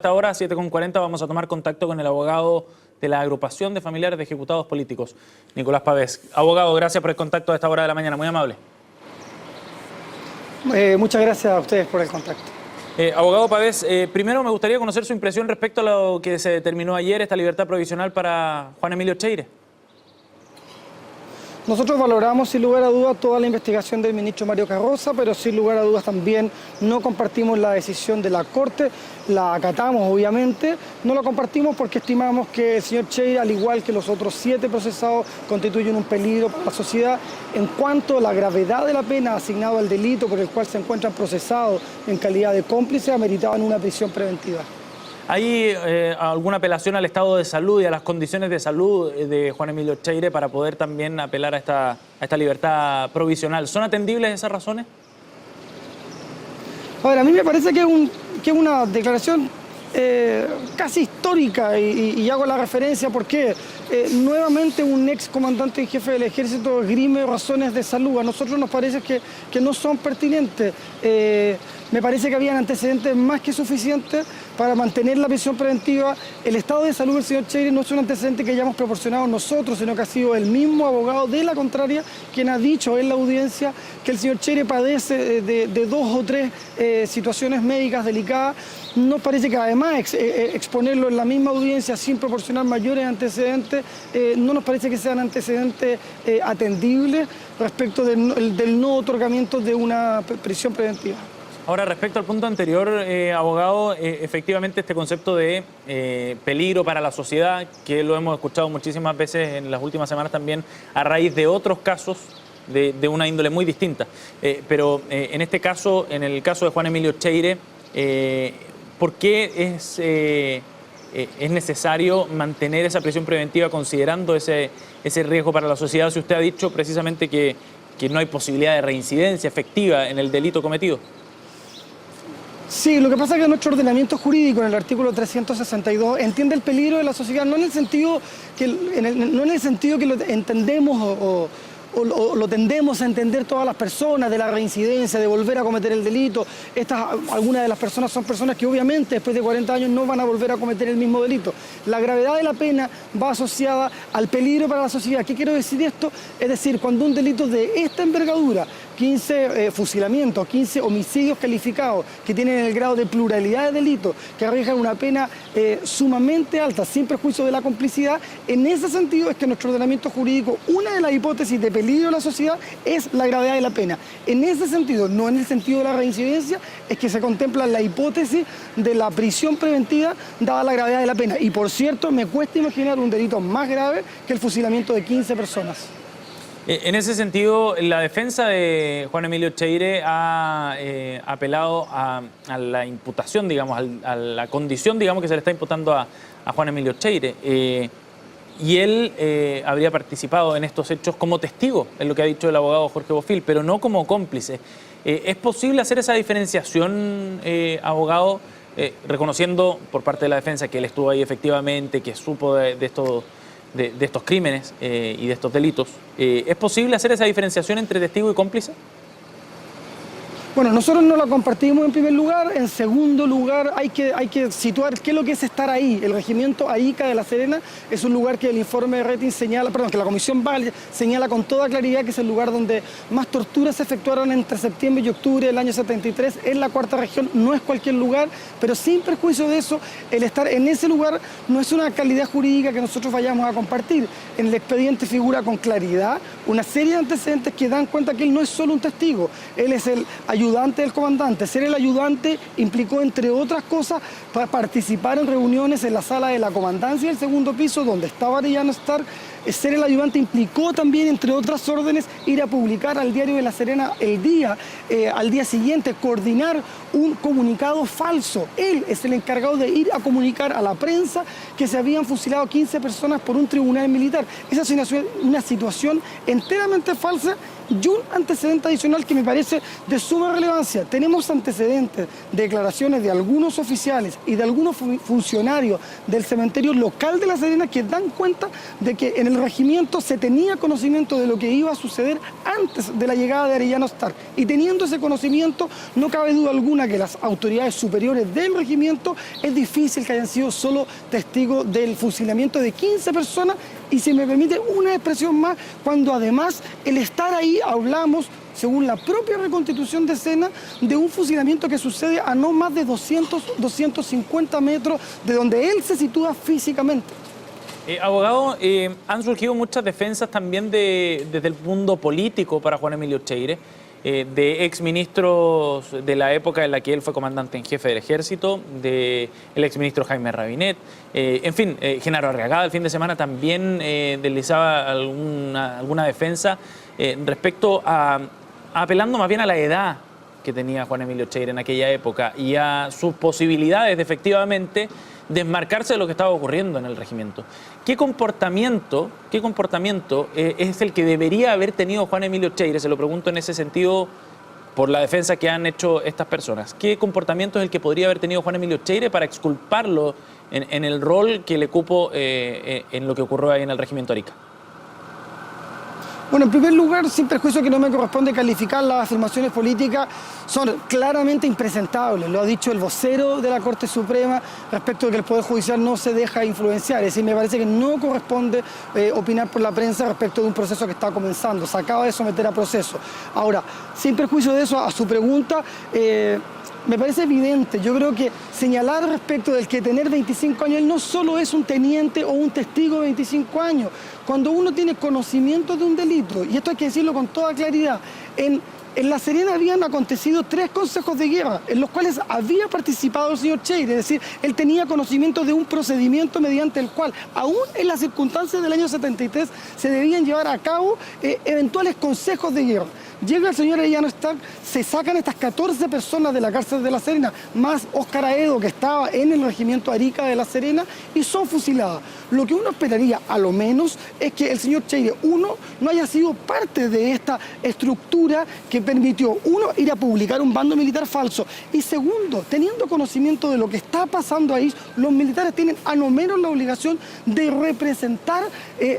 Hasta ahora, 7:40, vamos a tomar contacto con el abogado de la agrupación de familiares de ejecutados políticos, Nicolás Pavés. Abogado, gracias por el contacto a esta hora de la mañana, muy amable. Muchas gracias a ustedes por el contacto. Abogado Pavés, primero me gustaría conocer su impresión respecto a lo que se determinó ayer, esta libertad provisional para Juan Emilio Cheire. Nosotros valoramos sin lugar a dudas toda la investigación del ministro Mario Carroza, pero sin lugar a dudas también no compartimos la decisión de la Corte, la acatamos obviamente, no la compartimos porque estimamos que el señor Cheire, al igual que los otros 7 procesados, constituyen un peligro para la sociedad en cuanto a la gravedad de la pena asignada al delito por el cual se encuentran procesados en calidad de cómplices, ameritaban una prisión preventiva. ¿Hay alguna apelación al estado de salud y a las condiciones de salud de Juan Emilio Cheire para poder también apelar a esta libertad provisional? ¿Son atendibles esas razones? A ver, a mí me parece que es una declaración casi histórica y hago la referencia porque nuevamente un ex comandante en jefe del ejército esgrime razones de salud. A nosotros nos parece que no son pertinentes. Me parece que habían antecedentes más que suficientes para mantener la prisión preventiva. El estado de salud del señor Cheire no es un antecedente que hayamos proporcionado nosotros, sino que ha sido el mismo abogado de la contraria quien ha dicho en la audiencia que el señor Cheire padece de 2 o 3 situaciones médicas delicadas. Nos parece que además exponerlo en la misma audiencia sin proporcionar mayores antecedentes, no nos parece que sean antecedentes atendibles respecto del no otorgamiento de una prisión preventiva. Ahora, respecto al punto anterior, abogado, efectivamente este concepto de peligro para la sociedad, que lo hemos escuchado muchísimas veces en las últimas semanas también a raíz de otros casos de una índole muy distinta. Pero en este caso, en el caso de Juan Emilio Cheire, ¿por qué es necesario mantener esa prisión preventiva considerando ese riesgo para la sociedad? Si usted ha dicho precisamente que no hay posibilidad de reincidencia efectiva en el delito cometido. Sí, lo que pasa es que nuestro ordenamiento jurídico en el artículo 362 entiende el peligro de la sociedad no en el sentido que, lo entendemos o lo tendemos a entender todas las personas, de la reincidencia, de volver a cometer el delito. Algunas de las personas son personas que obviamente después de 40 años no van a volver a cometer el mismo delito. La gravedad de la pena va asociada al peligro para la sociedad. ¿Qué quiero decir esto? Es decir, cuando un delito de esta envergadura, 15 fusilamientos, 15 homicidios calificados que tienen el grado de pluralidad de delitos, que arriesgan una pena sumamente alta, sin perjuicio de la complicidad, en ese sentido es que nuestro ordenamiento jurídico, una de las hipótesis de peligro de la sociedad es la gravedad de la pena. En ese sentido, no en el sentido de la reincidencia, es que se contempla la hipótesis de la prisión preventiva dada la gravedad de la pena. Y por cierto, me cuesta imaginar un delito más grave que el fusilamiento de 15 personas. En ese sentido, la defensa de Juan Emilio Cheire ha apelado a la imputación, digamos, a la condición, digamos, que se le está imputando a Juan Emilio Cheire. Y él habría participado en estos hechos como testigo, es lo que ha dicho el abogado Jorge Bofill, pero no como cómplice. ¿Es posible hacer esa diferenciación, abogado, reconociendo por parte de la defensa que él estuvo ahí efectivamente, que supo de estos crímenes y de estos delitos? ¿Es posible hacer esa diferenciación entre testigo y cómplice? Bueno, nosotros no la compartimos en primer lugar. En segundo lugar, hay que situar qué es lo que es estar ahí. El regimiento AICA de La Serena es un lugar que el informe de Rating señala, que la Comisión Valle señala con toda claridad que es el lugar donde más torturas se efectuaron entre septiembre y octubre del año 73 en la 4ª región. No es cualquier lugar, pero sin perjuicio de eso, el estar en ese lugar no es una calidad jurídica que nosotros vayamos a compartir. En el expediente figura con claridad una serie de antecedentes que dan cuenta que él no es solo un testigo, él es el ayudante del comandante. Ser el ayudante implicó, entre otras cosas, participar en reuniones en la sala de la comandancia del 2º piso, donde estaba Arellano Stark. Ser el ayudante implicó también, entre otras órdenes, ir a publicar al diario de La Serena al día siguiente, coordinar un comunicado falso. Él es el encargado de ir a comunicar a la prensa que se habían fusilado 15 personas por un tribunal militar. Esa es una situación enteramente falsa Y un antecedente adicional que me parece de suma relevancia. Tenemos antecedentes de declaraciones de algunos oficiales y de algunos funcionarios del cementerio local de La Serena que dan cuenta de que en el regimiento se tenía conocimiento de lo que iba a suceder antes de la llegada de Arellano Stark. Y teniendo ese conocimiento, no cabe duda alguna que las autoridades superiores del regimiento es difícil que hayan sido solo testigos del fusilamiento de 15 personas. Y si me permite una expresión más, cuando además el estar ahí hablamos, según la propia reconstitución de escena, de un fusilamiento que sucede a no más de 250 metros de donde él se sitúa físicamente. Abogado, han surgido muchas defensas también desde el mundo político para Juan Emilio Cheire, de exministros de la época en la que él fue comandante en jefe del ejército, del exministro Jaime Rabinet, en fin, Genaro Arriagada el fin de semana también deslizaba alguna defensa respecto a apelando más bien a la edad que tenía Juan Emilio Cheire en aquella época y a sus posibilidades de efectivamente desmarcarse de lo que estaba ocurriendo en el regimiento. ¿Qué comportamiento es el que debería haber tenido Juan Emilio Cheire? Se lo pregunto en ese sentido por la defensa que han hecho estas personas. ¿Qué comportamiento es el que podría haber tenido Juan Emilio Cheire para exculparlo en el rol que le cupo en lo que ocurrió ahí en el regimiento Arica? Bueno, en primer lugar, sin perjuicio que no me corresponde calificar las afirmaciones políticas, son claramente impresentables. Lo ha dicho el vocero de la Corte Suprema respecto de que el Poder Judicial no se deja influenciar. Es decir, me parece que no corresponde opinar por la prensa respecto de un proceso que está comenzando. Se acaba de someter a proceso. Ahora, sin perjuicio de eso, a su pregunta, me parece evidente. Yo creo que señalar respecto del que tener 25 años, él no solo es un teniente o un testigo de 25 años. Cuando uno tiene conocimiento de un delito, y esto hay que decirlo con toda claridad, en La Serena habían acontecido 3 consejos de guerra en los cuales había participado el señor Cheire, es decir, él tenía conocimiento de un procedimiento mediante el cual, aún en las circunstancias del año 73, se debían llevar a cabo eventuales consejos de guerra. Llega el señor Arellano Stark, se sacan estas 14 personas de la cárcel de La Serena, más Óscar Aedo, que estaba en el regimiento Arica de La Serena, y son fusiladas. Lo que uno esperaría, a lo menos, es que el señor Cheire, uno, no haya sido parte de esta estructura que permitió, uno, ir a publicar un bando militar falso, y segundo, teniendo conocimiento de lo que está pasando ahí, los militares tienen a lo menos la obligación de representar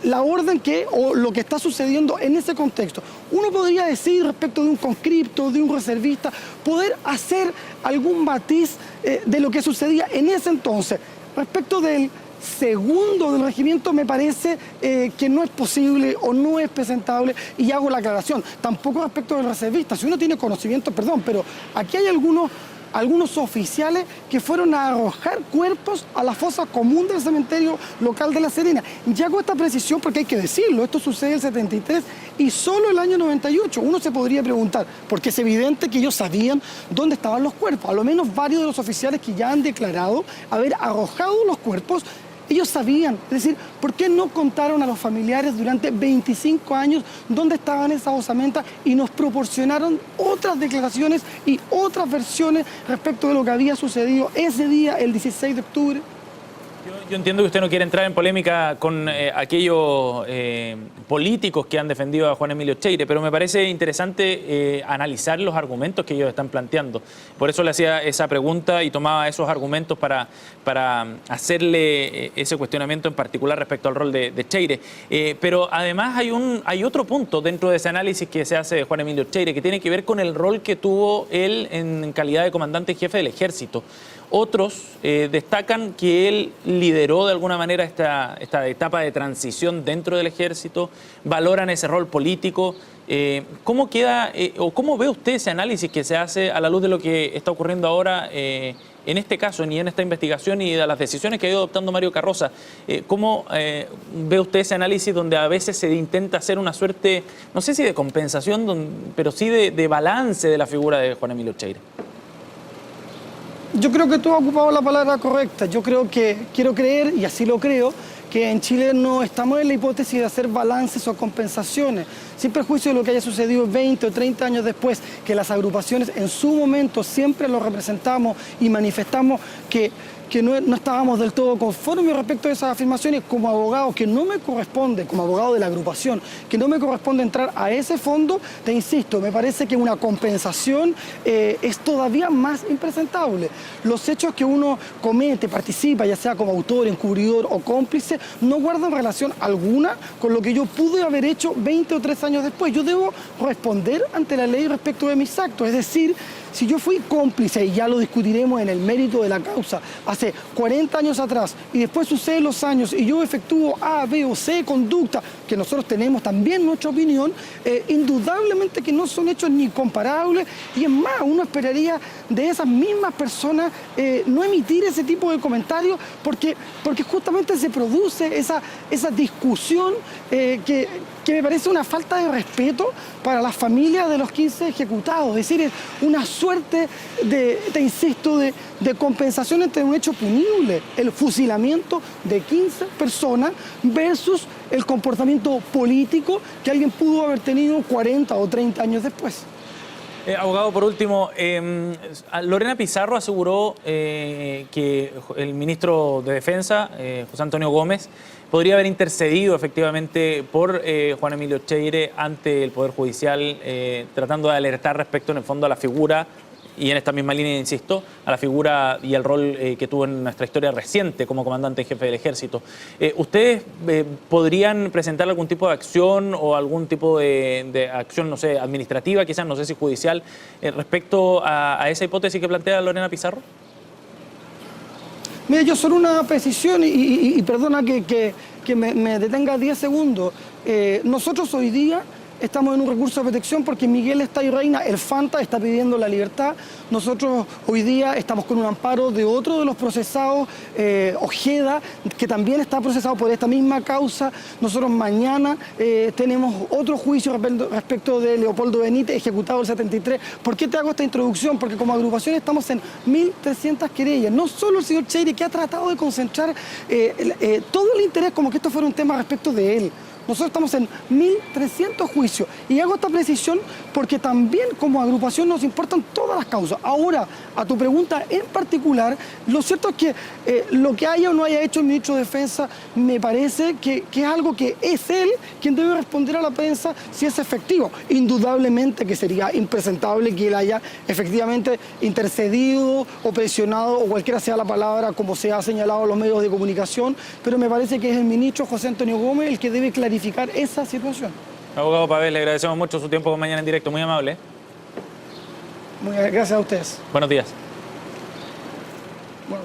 la orden o lo que está sucediendo en ese contexto. Uno podría decir respecto de un conscripto, de un reservista, poder hacer algún matiz de lo que sucedía en ese entonces. Respecto del segundo del regimiento, me parece que no es posible o no es presentable, y hago la aclaración. Tampoco respecto del reservista. Si uno tiene conocimiento, perdón, pero aquí hay algunos oficiales que fueron a arrojar cuerpos a la fosa común del cementerio local de La Serena. Y hago esta precisión porque hay que decirlo, esto sucede en el 73 y solo el año 98. Uno se podría preguntar, porque es evidente que ellos sabían dónde estaban los cuerpos. A lo menos varios de los oficiales que ya han declarado haber arrojado los cuerpos, ellos sabían. Es decir, ¿por qué no contaron a los familiares durante 25 años dónde estaban esas osamentas y nos proporcionaron otras declaraciones y otras versiones respecto de lo que había sucedido ese día, el 16 de octubre? Yo entiendo que usted no quiere entrar en polémica con aquellos políticos que han defendido a Juan Emilio Cheire, pero me parece interesante analizar los argumentos que ellos están planteando. Por eso le hacía esa pregunta y tomaba esos argumentos para hacerle ese cuestionamiento en particular respecto al rol de Cheire. Pero además hay otro punto dentro de ese análisis que se hace de Juan Emilio Cheire que tiene que ver con el rol que tuvo él en calidad de comandante en jefe del ejército. Otros destacan que él lideró de alguna manera esta etapa de transición dentro del ejército, valoran ese rol político. ¿Cómo queda o cómo ve usted ese análisis que se hace a la luz de lo que está ocurriendo ahora en este caso y en esta investigación y de las decisiones que ha ido adoptando Mario Carroza? ¿Cómo ve usted ese análisis donde a veces se intenta hacer una suerte, no sé si de compensación, pero sí de balance de la figura de Juan Emilio Cheire? Yo creo que tú has ocupado la palabra correcta. Yo quiero creer, y así lo creo, que en Chile no estamos en la hipótesis de hacer balances o compensaciones, sin perjuicio de lo que haya sucedido 20 o 30 años después, que las agrupaciones en su momento siempre lo representamos y manifestamos que que no estábamos del todo conformes respecto a esas afirmaciones. Como abogado, que no me corresponde, como abogado de la agrupación, que no me corresponde entrar a ese fondo, te insisto, me parece que una compensación es todavía más impresentable. Los hechos que uno comete, participa, ya sea como autor, encubridor o cómplice, no guardan relación alguna con lo que yo pude haber hecho 20 o 3 años después. Yo debo responder ante la ley respecto de mis actos, es decir, si yo fui cómplice, y ya lo discutiremos en el mérito de la causa, hace 40 años atrás, y después suceden los años, y yo efectúo A, B o C conducta, que nosotros tenemos también nuestra opinión, indudablemente que no son hechos ni comparables, y es más, uno esperaría de esas mismas personas no emitir ese tipo de comentarios, porque justamente se produce esa discusión que me parece una falta de respeto para las familias de los 15 ejecutados. Es decir, es una suerte te insisto, de compensación entre un hecho punible, el fusilamiento de 15 personas versus el comportamiento político que alguien pudo haber tenido 40 o 30 años después. Abogado, por último, Lorena Pizarro aseguró que el ministro de Defensa, José Antonio Gómez, podría haber intercedido efectivamente por Juan Emilio Cheire ante el Poder Judicial, tratando de alertar respecto, en el fondo, a la figura, y en esta misma línea, insisto, a la figura y el rol que tuvo en nuestra historia reciente como comandante en jefe del Ejército. ¿Ustedes podrían presentar algún tipo de acción o algún tipo de acción, no sé, administrativa, quizás, no sé si judicial, respecto a esa hipótesis que plantea Lorena Pizarro? Mira, yo solo una precisión y perdona que me detenga 10 segundos. Nosotros hoy día estamos en un recurso de protección porque Miguel Estay Reina, el Fanta, está pidiendo la libertad. Nosotros hoy día estamos con un amparo de otro de los procesados, Ojeda, que también está procesado por esta misma causa. Nosotros mañana tenemos otro juicio respecto de Leopoldo Benítez, ejecutado el 73. ¿Por qué te hago esta introducción? Porque como agrupación estamos en 1.300 querellas. No solo el señor Cheire, que ha tratado de concentrar todo el interés como que esto fuera un tema respecto de él. Nosotros estamos en 1.300 juicios. Y hago esta precisión porque también como agrupación nos importan todas las causas. Ahora, a tu pregunta en particular, lo cierto es que lo que haya o no haya hecho el ministro de Defensa me parece que es algo que es él quien debe responder a la prensa si es efectivo. Indudablemente que sería impresentable que él haya efectivamente intercedido o presionado o cualquiera sea la palabra como se ha señalado en los medios de comunicación, pero me parece que es el ministro José Antonio Gómez el que debe clarificar esa situación. Abogado Pavés, le agradecemos mucho su tiempo Mañana en Directo, muy amable. Muy gracias a ustedes. Buenos días. Bueno.